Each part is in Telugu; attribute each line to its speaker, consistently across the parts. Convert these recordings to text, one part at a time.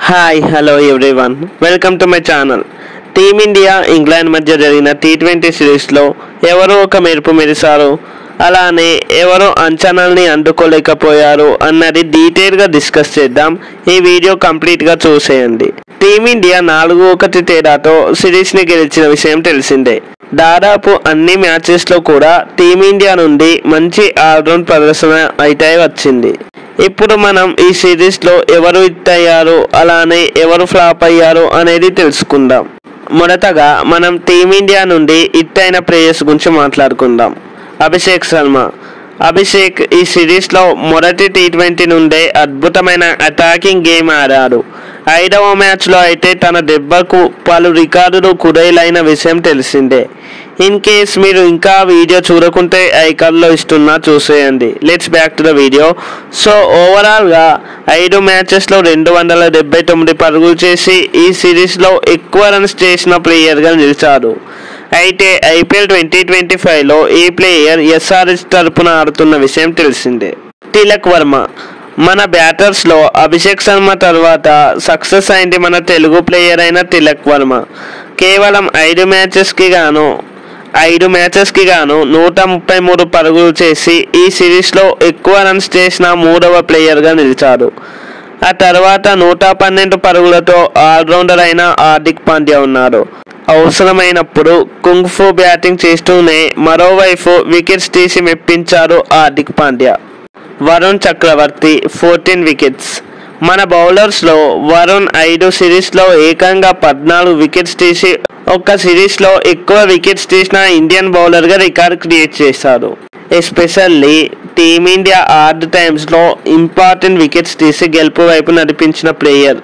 Speaker 1: Hi hello everyone, welcome to my channel. Team India England మధ్య జరిగిన T20 సిరీస్లో ఎవరో ఒక మెరుపు మెరిశారు, అలానే ఎవరో అంచనాల్ని అందుకోలేకపోయారు అన్నది డీటెయిల్గా డిస్కస్ చేద్దాం. ఈ వీడియో కంప్లీట్గా చూసేయండి. టీమిండియా 4-1 తేడాతో సిరీస్ని గెలిచిన విషయం తెలిసిందే. దాదాపు అన్ని మ్యాచెస్లో కూడా టీమిండియా నుండి మంచి ఆల్రౌండ్ ప్రదర్శన అయితే వచ్చింది. ఇప్పుడు మనం ఈ సిరీస్లో ఎవరు హిట్ అయ్యారు, అలానే ఎవరు ఫ్లాప్ అయ్యారు అనేది తెలుసుకుందాం. మొదటగా మనం టీమిండియా నుండి హిట్ అయిన ప్లేయర్స్ గురించి మాట్లాడుకుందాం. అభిషేక్ శర్మ. అభిషేక్ ఈ సిరీస్లో మొదటి T20 నుండే అద్భుతమైన అటాకింగ్ గేమ్ ఆడాడు. 5వ మ్యాచ్లో అయితే తన దెబ్బకు పలు రికార్డులు కుదేలైన విషయం తెలిసిందే. ఇన్ కేస్ మీరు ఇంకా వీడియో చూడకుంటే ఐకాన్లో ఇస్తున్నా, చూసేయండి. Let's back to the video. So ఓవరాల్గా 5 మ్యాచెస్లో 279 పరుగులు చేసి ఈ సిరీస్లో ఎక్కువ రన్స్ చేసిన ప్లేయర్గా నిలిచాడు. అయితే IPL 2025లో ఈ ప్లేయర్ SRH తరపున ఆడుతున్న విషయం తెలిసిందే. తిలక్ వర్మ. మన బ్యాటర్స్లో అభిషేక్ శర్మ తర్వాత సక్సెస్ అయింది మన తెలుగు ప్లేయర్ అయిన తిలక్ వర్మ. కేవలం 5 మ్యాచెస్కి గాను 133 పరుగులు చేసి ఈ సిరీస్లో ఎక్కువ రన్స్ చేసిన 3వ ప్లేయర్గా నిలిచాడు. ఆ తర్వాత 112 పరుగులతో ఆల్రౌండర్ అయిన హార్దిక్ పాండ్యా ఉన్నాడు. అవసరమైనప్పుడు కుంగ్ఫు బ్యాటింగ్ చేస్తూనే మరోవైపు వికెట్స్ తీసి మెప్పించాడు హార్దిక్ పాండ్యా. వరుణ్ చక్రవర్తి 14 వికెట్స్. మన బౌలర్స్లో వరుణ్ 5 సిరీస్లో ఏకంగా 14 వికెట్స్ తీసి ఒక్క సిరీస్లో ఎక్కువ వికెట్స్ తీసిన ఇండియన్ బౌలర్గా రికార్డ్ క్రియేట్ చేశాడు. ఎస్పెషల్లీ టీమిండియా హార్డ్ టైమ్స్లో ఇంపార్టెంట్ వికెట్స్ తీసి గెలుపు వైపు నడిపించిన ప్లేయర్.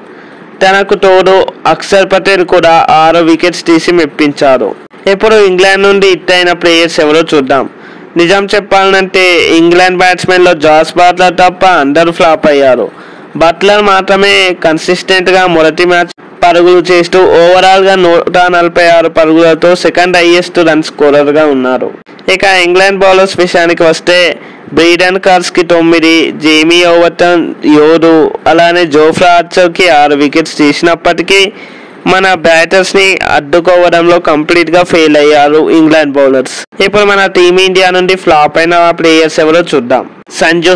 Speaker 1: తనకు తోడు అక్షర్ పటేల్ కూడా 6 వికెట్స్ తీసి మెప్పించారు. ఇప్పుడు ఇంగ్లాండ్ నుండి హిట్ అయిన ప్లేయర్స్ ఎవరో చూద్దాం. నిజం చెప్పాలంటే ఇంగ్లాండ్ బ్యాట్స్మెన్లో జాస్ బట్లర్ తప్ప అందరూ ఫ్లాప్ అయ్యారు. బట్లర్ మాత్రమే కన్సిస్టెంట్గా మొదటి మ్యాచ్ పరుగులు చేస్తూ ఓవరాల్గా 146 పరుగులతో సెకండ్ హైయెస్ట్ రన్ స్కోరర్గా ఉన్నారు. ఇక ఇంగ్లాండ్ బౌలర్స్ విషయానికి వస్తే బ్రీడన్ కార్స్కి 9, జేమీ ఓవర్టన్ 7, అలానే జోఫ్రా ఆర్చర్కి 6 వికెట్స్ తీసినప్పటికీ మన బ్యాటర్స్ని అడ్డుకోవడంలో కంప్లీట్గా ఫెయిల్ అయ్యారు ఇంగ్లాండ్ బౌలర్స్. ఇప్పుడు మన టీమిండియా నుండి ఫ్లాప్ అయిన ప్లేయర్స్ ఎవరో చూద్దాం. సంజు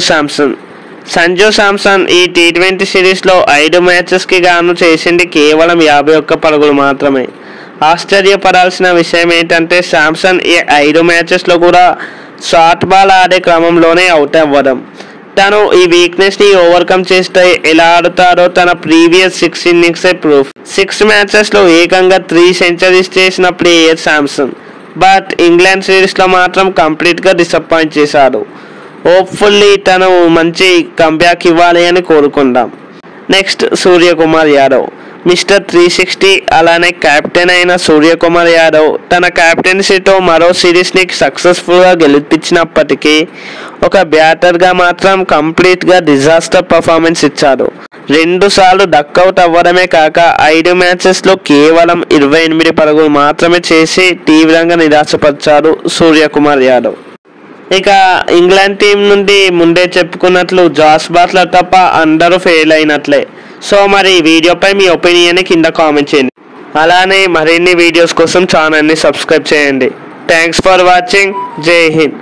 Speaker 1: శాంసన్ ఈ T20 సిరీస్లో 5 మ్యాచెస్కి గాను చేసింది కేవలం 51 పరుగులు మాత్రమే. ఆశ్చర్యపడాల్సిన విషయం ఏంటంటే శాంసన్ ఈ 5 మ్యాచెస్లో కూడా షార్ట్ బాల్ ఆడే క్రమంలోనే అవుట్ అవ్వడం. తను ఈ వీక్నెస్ని ఓవర్కమ్ చేస్తే ఎలా ఆడుతారో తన ప్రీవియస్ 6 ఇన్నింగ్సే ప్రూఫ్. 6 మ్యాచెస్లో ఏకంగా 3 సెంచరీస్ చేసిన ప్లేయర్ శాంసన్. బట్ ఇంగ్లాండ్ సిరీస్లో మాత్రం కంప్లీట్గా డిసప్పాయింట్ చేశాడు. హోప్ఫుల్లీ తను మంచి కంబ్యాక్ ఇవ్వాలి అని కోరుకుందాం. Next Suryakumar Yadav, mister 360. అలానే కెప్టెన్ అయిన సూర్యకుమార్ యాదవ్ తన కెప్టెన్సీతో మరో సిరీస్ని సక్సెస్ఫుల్గా గెలిపించినప్పటికీ ఒక బ్యాటర్గా మాత్రం కంప్లీట్గా డిజాస్టర్ పర్ఫార్మెన్స్ ఇచ్చాడు. 2 సార్లు డక్అవుట్ అవ్వడమే కాక 5 మ్యాచెస్లో కేవలం 28 పరుగులు మాత్రమే చేసి తీవ్రంగా నిరాశపరిచాడు సూర్యకుమార్ యాదవ్. ఇక ఇంగ్లాండ్ టీం నుండి ముందే చెప్పుకున్నట్లు జాస్ బట్లర్ తప్ప అందరూ ఫెయిల్ అయినట్లే. సో మరి ఈ వీడియోపై మీ ఒపీనియన్ని కింద కామెంట్ చేయండి. అలానే మరిన్ని వీడియోస్ కోసం ఛానల్ని సబ్స్క్రైబ్ చేయండి. Thanks for watching. జై హింద్.